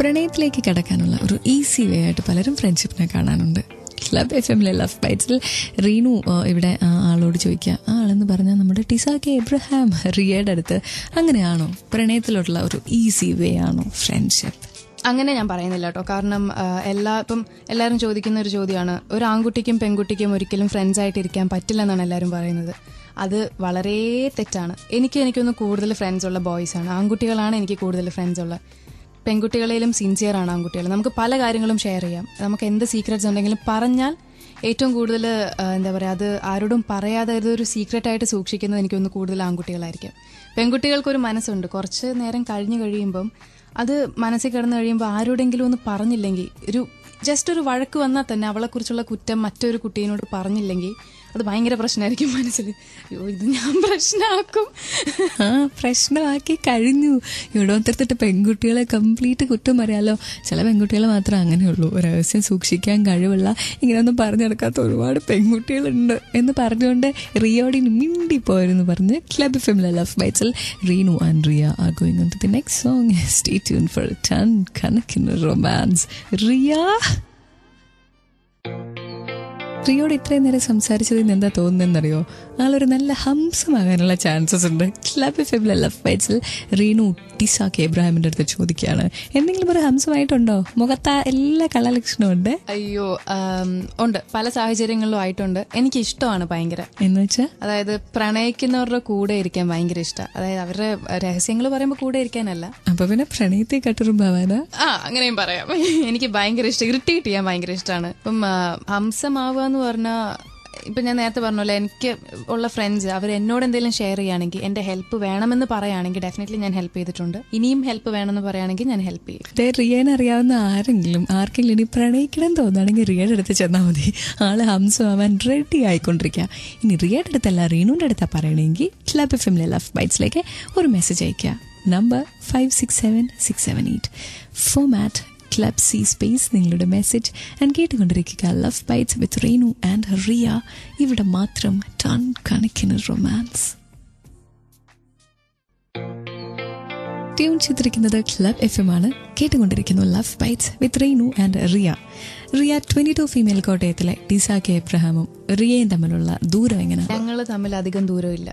പ്രണയത്തിലേക്ക് കടക്കാനുള്ള ഒരു easy way ആയിട്ട് പലരും ഫ്രണ്ട്ഷിപ്പിനെ കാണാനുണ്ട്. ക്ലബ് FM-ലെ ലവ് ബൈറ്റ്സിൽ റീനു ഇവിടെ ആളോട് ചോദിക്കുക, ആളെന്ന് പറഞ്ഞാൽ നമ്മുടെ ടിസാക്കെ എബ്രഹാം റിയയുടെ അടുത്ത്, അങ്ങനെയാണോ പ്രണയത്തിലോട്ടുള്ള ഒരു ഈസി വേ ആണോ ഫ്രണ്ട്ഷിപ്പ്? അങ്ങനെ ഞാൻ പറയുന്നില്ല കേട്ടോ. കാരണം എല്ലാവരും ചോദിക്കുന്ന ഒരു ചോദ്യമാണ്, ഒരു ആൺകുട്ടിക്കും പെൺകുട്ടിക്കും ഒരിക്കലും ഫ്രണ്ട്സ് ആയിട്ട് ഇരിക്കാൻ പറ്റില്ലെന്നാണ് എല്ലാവരും പറയുന്നത്. അത് വളരെ തെറ്റാണ്. എനിക്കൊന്ന് കൂടുതൽ ഫ്രണ്ട്സ് ഉള്ള ബോയ്സ് ആണ്. ആൺകുട്ടികളാണ് എനിക്ക് കൂടുതൽ ഫ്രണ്ട്സ് ഉള്ള. പെൺകുട്ടികളേലും സിൻസിയർ ആണ് ആൺകുട്ടികൾ. നമുക്ക് പല കാര്യങ്ങളും ഷെയർ ചെയ്യാം. നമുക്ക് എന്ത് സീക്രറ്റ്സ് ഉണ്ടെങ്കിലും പറഞ്ഞാൽ ഏറ്റവും കൂടുതൽ എന്താ പറയുക, അത് ആരോടും പറയാതെ ഇതൊരു സീക്രട്ടായിട്ട് സൂക്ഷിക്കുന്നത് എനിക്കൊന്ന് കൂടുതൽ ആൺകുട്ടികളായിരിക്കും. പെൺകുട്ടികൾക്കൊരു മനസ്സുണ്ട്. കുറച്ച് നേരം കഴിഞ്ഞ് കഴിയുമ്പം അത് മനസ്സിൽ കിടന്നു കഴിയുമ്പോൾ ആരോടെങ്കിലും ഒന്ന് പറഞ്ഞില്ലെങ്കിൽ, ജസ്റ്റ് ഒരു വഴക്ക് വന്നാൽ തന്നെ അവളെക്കുറിച്ചുള്ള കുറ്റം മറ്റൊരു കുട്ടീനോട് പറഞ്ഞില്ലെങ്കിൽ അത് ഭയങ്കര പ്രശ്നമായിരിക്കും മനസ്സിൽ. ഇത് ഞാൻ പ്രശ്നമാക്കി കഴിഞ്ഞു. ഇവിടെ ഒത്തിട്ട് പെൺകുട്ടികളെ കംപ്ലീറ്റ് കുറ്റം പറയാലോ. ചില പെൺകുട്ടികൾ മാത്രമേ അങ്ങനെയുള്ളൂ. രഹസ്യം സൂക്ഷിക്കാൻ കഴിവുള്ള, ഇങ്ങനെയൊന്നും പറഞ്ഞെടുക്കാത്ത ഒരുപാട് പെൺകുട്ടികളുണ്ട് എന്ന് പറഞ്ഞുകൊണ്ട് റിയോടി മിണ്ടിപ്പോയെന്ന് പറഞ്ഞ് ക്ലബ് FM-ലെ ലവ് ബൈറ്റ്സിൽ Reenu and Riya are going on to the next song. Stay tuned for a ton കണക്കിന് റൊമാൻസ്. റിയോട് ഇത്രയും നേരം സംസാരിച്ചതിന് എന്താ തോന്നുന്നതെന്നറിയോ? ആളൊരു നല്ല ഹംസമാകാനുള്ള ചാൻസസ് ഉണ്ട്. ക്ലബ് FM-ലെ ലവ് ബൈറ്റ്സിൽ റീനു ടിസാക്കെ എബ്രഹാമിന്റെ അടുത്ത് ചോദിക്കുകയാണ്, എന്തെങ്കിലും ഒരു ഹംസമായിട്ടുണ്ടോ? മുഖത്ത് എല്ലാ കലാലക്ഷണവും ഉണ്ട്. അയ്യോ ഉണ്ട്, പല സാഹചര്യങ്ങളിലും ആയിട്ടുണ്ട്. എനിക്ക് ഇഷ്ടമാണ് ഭയങ്കര. എന്ന് വെച്ചാൽ അതായത് പ്രണയിക്കുന്നവരുടെ കൂടെ ഇരിക്കാൻ ഭയങ്കര ഇഷ്ടമാണ്. അതായത് അവരുടെ രഹസ്യങ്ങൾ പറയുമ്പോൾ കൂടെ ഇരിക്കാനല്ല. അപ്പൊ പിന്നെ പ്രണയത്തെ കട്ടുറുമ്പാവാനാ? അങ്ങനെയും പറയാം. എനിക്ക് ഭയങ്കര ഇഷ്ടം, ഇറിറ്റേറ്റ് ചെയ്യാൻ ഭയങ്കര ഇഷ്ടമാണ്. ഇപ്പം ഹംസമാവുക എന്ന് പറഞ്ഞാൽ, ഇപ്പം ഞാൻ നേരത്തെ പറഞ്ഞല്ലോ, എനിക്ക് ഉള്ള ഫ്രണ്ട്സ് അവർ എന്നോട് എന്തെങ്കിലും ഷെയർ ചെയ്യുകയാണെങ്കിൽ, എന്റെ ഹെൽപ്പ് വേണമെന്ന് പറയുകയാണെങ്കിൽ ഡെഫിനറ്റ്ലി ഞാൻ ഹെൽപ്പ് ചെയ്തിട്ടുണ്ട്. ഇനിയും ഹെൽപ്പ് വേണമെന്ന് പറയുകയാണെങ്കിൽ ഞാൻ ഹെൽപ്പ് ചെയ്യും. റിയനെ അറിയാവുന്ന ആർക്കെങ്കിലും ഇനി പ്രണയിക്കണം തോന്നുകയാണെങ്കിൽ റിയയുടെ അടുത്ത് ചെന്നാൽ മതി. ആള് ഹംസമാവാൻ റെഡി ആയിക്കൊണ്ടിരിക്കുക. ഇനി റിയയുടെ അടുത്തല്ല റീനുവിന്റെ അടുത്താ പറയണമെങ്കിൽ ക്ലബ് FM-ലെ ലവ് ബൈറ്റ്സിലേക്ക് ഒരു മെസ്സേജ് അയക്കുക. Number 567678. Format club C space നിങ്ങളുടെ മെസ്സേജ് ആൻഡ് കേട്ടുകൊണ്ടിരിക്കുക love bytes with Reenu and Riya. ഇവിടെ മാത്രം ടൺ കണക്കിന് റൊമാൻസ്. ട്യൂൺ ചെയ്തിരിക്കുന്നത് ക്ലബ് FM ആണ്. കേട്ടുകൊണ്ടിരിക്കുന്നു love bytes with Reenu and Riya. 22 female കോട്ടയത്തിലെ ടിസാക്കെ എബ്രഹാമും റിയയും തമ്മിലുള്ള ദൂരം എങ്ങനെ? ഞങ്ങൾ തമ്മിൽ അധികം ദൂരമില്ല,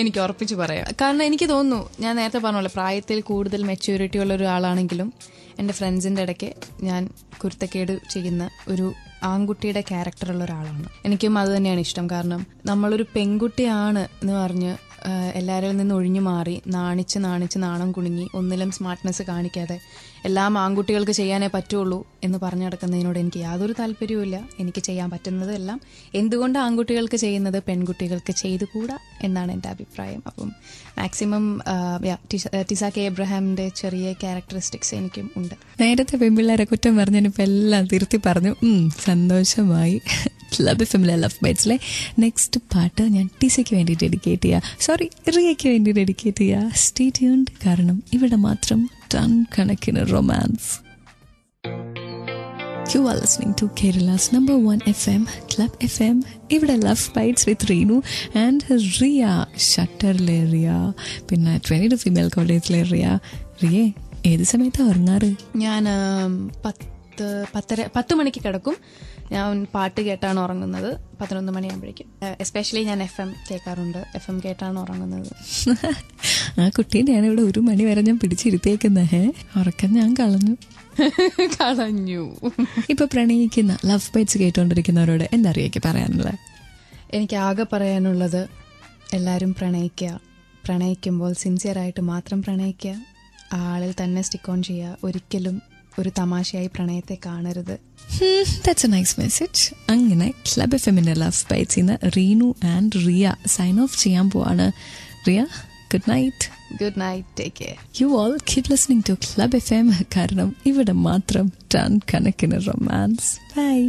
എനിക്ക് ഉറപ്പിച്ച് പറയാം. കാരണം എനിക്ക് തോന്നുന്നു, ഞാൻ നേരത്തെ പറഞ്ഞല്ലോ, പ്രായത്തിൽ കൂടുതൽ മെച്യൂരിറ്റി ഉള്ള ഒരാളാണെങ്കിലും എൻ്റെ ഫ്രണ്ട്സിൻ്റെ ഇടയ്ക്ക് ഞാൻ കുരുത്തക്കേട് ചെയ്യുന്ന ഒരു ആൺകുട്ടിയുടെ ക്യാരക്ടറുള്ള ഒരാളാണ്. എനിക്കും അത് തന്നെയാണ് ഇഷ്ടം. കാരണം നമ്മളൊരു പെൺകുട്ടിയാണ് എന്ന് പറഞ്ഞ് എല്ലാവരിൽ നിന്ന് ഒഴിഞ്ഞു മാറി നാണിച്ച് നാണം കുണുങ്ങി ഒന്നിലും സ്മാർട്ട്നെസ് കാണിക്കാതെ എല്ലാം ആൺകുട്ടികൾക്ക് ചെയ്യാനേ പറ്റുള്ളൂ എന്ന് പറഞ്ഞു നടക്കുന്നതിനോട് എനിക്ക് യാതൊരു താല്പര്യവുമില്ല. എനിക്ക് ചെയ്യാൻ പറ്റുന്നതെല്ലാം എന്തുകൊണ്ട് ആൺകുട്ടികൾക്ക് ചെയ്യുന്നത് പെൺകുട്ടികൾക്ക് ചെയ്തുകൂടാ എന്നാണ് എൻ്റെ അഭിപ്രായം. അപ്പം മാക്സിമം ടിസാക്കെ എബ്രഹാമിന്റെ ചെറിയ ക്യാരക്ടറിസ്റ്റിക്സ് എനിക്കും ഉണ്ട്. നേരത്തെ പെൺപിള്ളേരെ കുറ്റം പറഞ്ഞിപ്പോൾ എല്ലാം തിരുത്തി പറഞ്ഞു. സന്തോഷമായി. ക്ലബ് FM-ലെ ലവ് ബൈറ്റ്സിലെ നെക്സ്റ്റ് പാട്ട് ഞാൻ ടിസയ്ക്ക് വേണ്ടി ഡെഡിക്കേറ്റ് റിയയ്ക്ക് വേണ്ടി ഡെഡിക്കേറ്റ് ചെയ്യുക. സ്റ്റേ ട്യൂൺഡ്, കാരണം ഇവിടെ മാത്രം ടൺ കണക്കിന് romance. You are listening to Kerala's number 1 FM, Club FM. ഇവിടെ love bytes with Reenu and Riya. ഷട്ടറിലെ റിയ, പിന്നെ 22 ഫീമെയിൽ കോളേജിലെ റിയ ഏത് സമയത്താണ് ഉറങ്ങാറ്? ഞാൻ 10 മണിക്ക് കിടക്കും. ഞാൻ പാട്ട് കേട്ടാണ് ഉറങ്ങുന്നത് 11 മണിയാകുമ്പോഴേക്കും. എസ്പെഷ്യലി ഞാൻ FM കേൾക്കാറുണ്ട്. FM കേട്ടാണ് ഉറങ്ങുന്നത്. ആ കുട്ടീനെയാണ് ഇവിടെ 1 മണി വരെ ഞാൻ പിടിച്ചിരുത്തേക്കുന്നത്. ഉറക്കം ഞാൻ കളഞ്ഞു. ഇപ്പൊ പ്രണയിക്കുന്ന ലവ് ബൈറ്റ്സ് കേട്ടോണ്ടിരിക്കുന്നവരോട് എന്താ അറിയാക്കി പറയാനുള്ളത്? എനിക്ക് ആകെ പറയാനുള്ളത്, എല്ലാവരും പ്രണയിക്കുമ്പോൾ സിൻസിയറായിട്ട് മാത്രം പ്രണയിക്കുക. ആളിൽ തന്നെ സ്റ്റിക്ക് ഓൺ ചെയ്യുക. ഒരിക്കലും ഒരു തമാശയായി പ്രണയത്തെ കാണരുത്. That's a nice message. അങ്ങനെ ക്ലബ് FM-ന്റെ ലവ് ബൈറ്റ്സ് ഇന്ന് Reenu and Riya sign off ചെയ്യാൻ പോവാണ്. Riya, good night. Good night, take care. You all keep listening to Club FM, കാരണം ഇവിടെ മാത്രം ടൺ കണക്കിന് റൊമാൻസ്. Bye.